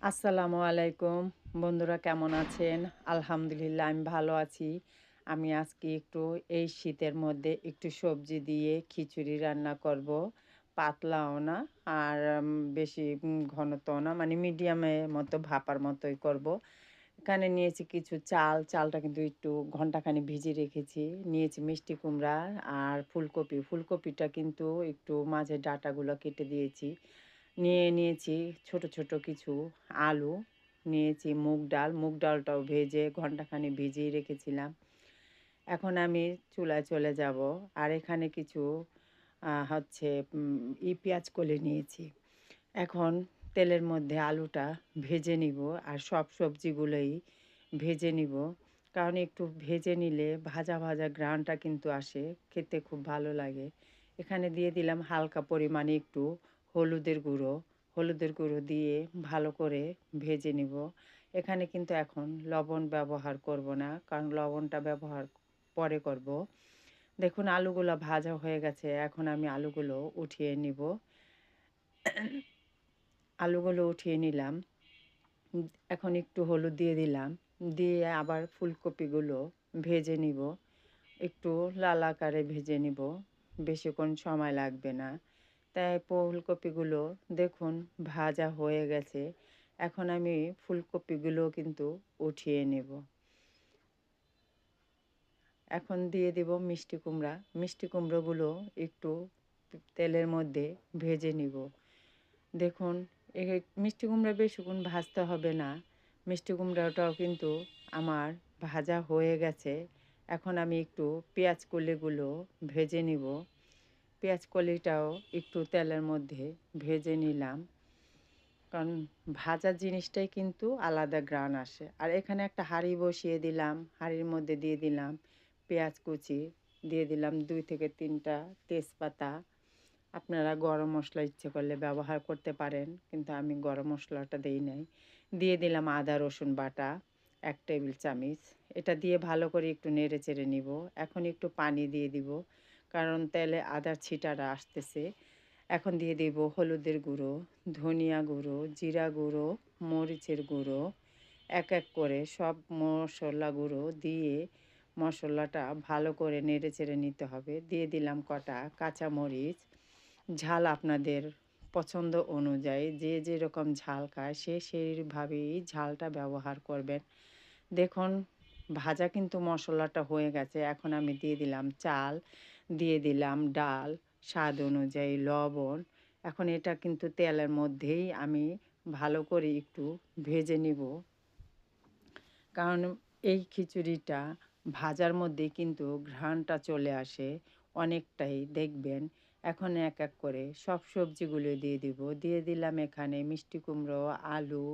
আসসালামু আলাইকুম। বন্ধুরা কেমন আছেন? আলহামদুলিল্লাহ আমি ভালো আছি। আমি আজকে একটু এই শীতের মধ্যে একটু সবজি দিয়ে খিচুড়ি রান্না করব। পাতলাও না আর বেশি ঘনত্বও না, মানে মিডিয়ামের মতো ভাপার মতোই করব। এখানে নিয়েছি কিছু চাল, চালটা কিন্তু একটু ঘন্টাখানেক ভিজিয়ে রেখেছি। নিয়েছি মিষ্টি কুমড়া আর ফুলকপি। ফুলকপিটা কিন্তু একটু মাঝের ডাঁটাগুলো কেটে দিয়েছি। নিয়েছি ছোট, ছোট কিছু আলু, নিয়েছি মুগ ডাল। মুগ ডালটাও ভেজে ঘন্টাখানেক ভিজিয়ে রেখেছিলাম। এখন আমি চুলায় চলে যাব। আর এখানে কিছু হচ্ছে পেঁয়াজ কলি নিয়েছি। এখন তেলের মধ্যে আলুটা ভেজে নিব আর সব সবজিগুলোই ভেজে নিব। কারণ একটু ভেজে নিলে ভাজা, ভাজা ঘ্রাণটা কিন্তু আসে, খেতে খুব ভালো লাগে। এখানে দিয়ে দিলাম হালকা পরিমাণে একটু হলুদের গুঁড়ো। হলুদের গুঁড়ো দিয়ে ভালো করে ভেজে নিব। এখানে কিন্তু এখন লবণ ব্যবহার করব না, কারণ লবণটা ব্যবহার পরে করব। দেখুন আলুগুলো ভাজা হয়ে গেছে। এখন আমি আলুগুলো উঠিয়ে নিব। আলুগুলো উঠিয়ে নিলাম। এখন একটু হলুদ দিয়ে দিলাম। দিয়ে আবার ফুলকপিগুলো ভেজে নিব। একটু লাল আকারে ভেজে নিব। বেশিক্ষণ সময় লাগবে না। তাই ফুলকপিগুলো দেখুন ভাজা হয়ে গেছে। এখন আমি ফুলকপিগুলো কিন্তু উঠিয়ে নেব। এখন দিয়ে দিব মিষ্টি কুমড়া। মিষ্টি কুমড়োগুলো একটু তেলের মধ্যে ভেজে নিব। দেখুন মিষ্টি কুমড়া বেশিক্ষণ ভাজতে হবে না। মিষ্টি কুমড়াটাও কিন্তু আমার ভাজা হয়ে গেছে। এখন আমি একটু পেঁয়াজ কলিগুলো ভেজে নিব। পেঁয়াজ কলিটাও একটু তেলের মধ্যে ভেজে নিলাম। কারণ ভাজা জিনিসটাই কিন্তু আলাদা ঘ্রাণ আসে। আর এখানে একটা হাঁড়ি বসিয়ে দিলাম। হাঁড়ির মধ্যে দিয়ে দিলাম পেঁয়াজ কুচি, দিয়ে দিলাম 2 থেকে 3টা তেজপাতা। আপনারা গরম মশলা ইচ্ছে করলে ব্যবহার করতে পারেন, কিন্তু আমি গরম মশলাটা দেই নাই। দিয়ে দিলাম আদা রসুন বাটা 1 টেবিল চামচ। এটা দিয়ে ভালো করে একটু নেড়ে চেড়ে নিব। এখন একটু পানি দিয়ে দিব, কারণ তেলে আদার ছিটাটা আসতেছে। এখন দিয়ে দিব হলুদের গুঁড়ো, ধনিয়া গুঁড়ো, জিরা গুঁড়ো, মরিচের গুঁড়ো। এক এক করে সব মশলা গুঁড়ো দিয়ে মশলাটা ভালো করে নেড়ে চেড়ে নিতে হবে। দিয়ে দিলাম কটা কাঁচামরিচ। ঝাল আপনাদের পছন্দ অনুযায়ী, যে যেরকম ঝাল খায় সে সেইভাবেই ঝালটা ব্যবহার করবেন। দেখুন ভাজা কিন্তু মশলাটা হয়ে গেছে। এখন আমি দিয়ে দিলাম চাল, দিয়ে দিলাম ডাল, স্বাদ অনুযায়ী লবণ। এখন এটা কিন্তু তেলের মধ্যেই আমি ভালো করে একটু ভেজে নিব। কারণ এই খিচুড়িটা ভাজার মধ্যে কিন্তু ঘ্রাণটা চলে আসে অনেকটাই, দেখবেন। এখন এক এক করে সব সবজিগুলো দিয়ে দিব। দিয়ে দিলাম এখানে মিষ্টি কুমড়ো, আলু।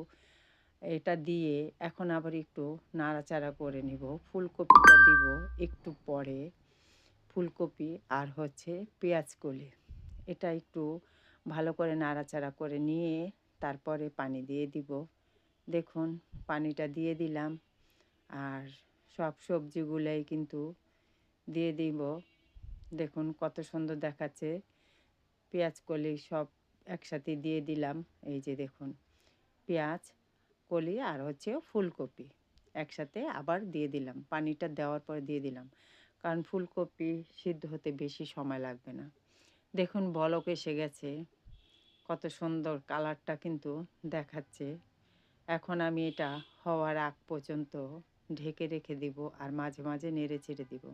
এটা দিয়ে এখন আবার একটু নাড়াচাড়া করে নিব। ফুলকপিটা দিব একটু পরে। ফুলকপি আর হচ্ছে পেঁয়াজ কলি, এটা একটু ভালো করে নাড়াচাড়া করে নিয়ে তারপরে পানি দিয়ে দিব। দেখুন পানিটা দিয়ে দিলাম। আর সব সবজিগুলাই কিন্তু দিয়ে দিব। দেখুন কত সুন্দর দেখাচ্ছে। পেঁয়াজ কলি সব একসাথে দিয়ে দিলাম। এই যে দেখুন পেঁয়াজ কলি আর হচ্ছে ফুলকপি একসাথে আবার দিয়ে দিলাম। পানিটা দেওয়ার পর দিয়ে দিলাম, কারণ ফুলকপি সিদ্ধ হতে বেশি সময় লাগবে না। দেখুন বলক এসে গেছে। কত সুন্দর কালারটা কিন্তু দেখাচ্ছে। এখন আমি এটা হওয়ার আগ পর্যন্ত ঢেকে রেখে দিব আর মাঝে মাঝে নেড়ে চেড়ে দিব।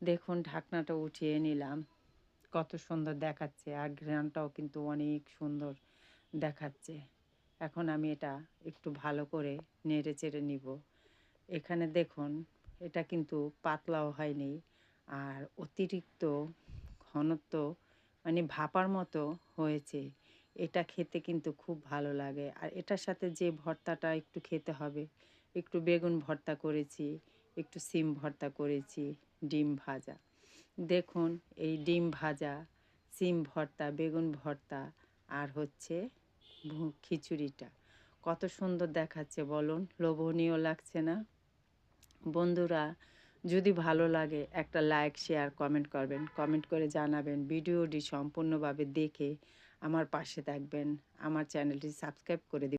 দেখুন ঢাকনাটা উঠিয়ে নিলাম। কত সুন্দর দেখাচ্ছে আর ঘ্রাণটাও কিন্তু অনেক সুন্দর দেখাচ্ছে। এখন আমি এটা একটু ভালো করে নেড়ে চেড়ে নিব। এখানে দেখুন এটা কিন্তু পাতলাও হয়নি আর অতিরিক্ত ঘনত্ব, মানে ভাপার মতো হয়েছে। এটা খেতে কিন্তু খুব ভালো লাগে। আর এটার সাথে যে ভর্তাটা একটু খেতে হবে, একটু বেগুন ভর্তা করেছি, একটু সিম ভর্তা করেছি, ডিম ভাজা। দেখুন এই ডিম ভাজা, সিম ভর্তা, বেগুন ভর্তা আর হচ্ছে খিচুড়িটা কত সুন্দর দেখাচ্ছে বলুন, লোভনীয় লাগছে না? বন্ধুরা যদি ভালো লাগে একটা লাইক শেয়ার কমেন্ট করবেন, কমেন্ট করে জানাবেন। ভিডিওটি সম্পূর্ণভাবে দেখে আমার পাশে থাকবেন, আমার চ্যানেলটি সাবস্ক্রাইব করে দিবেন।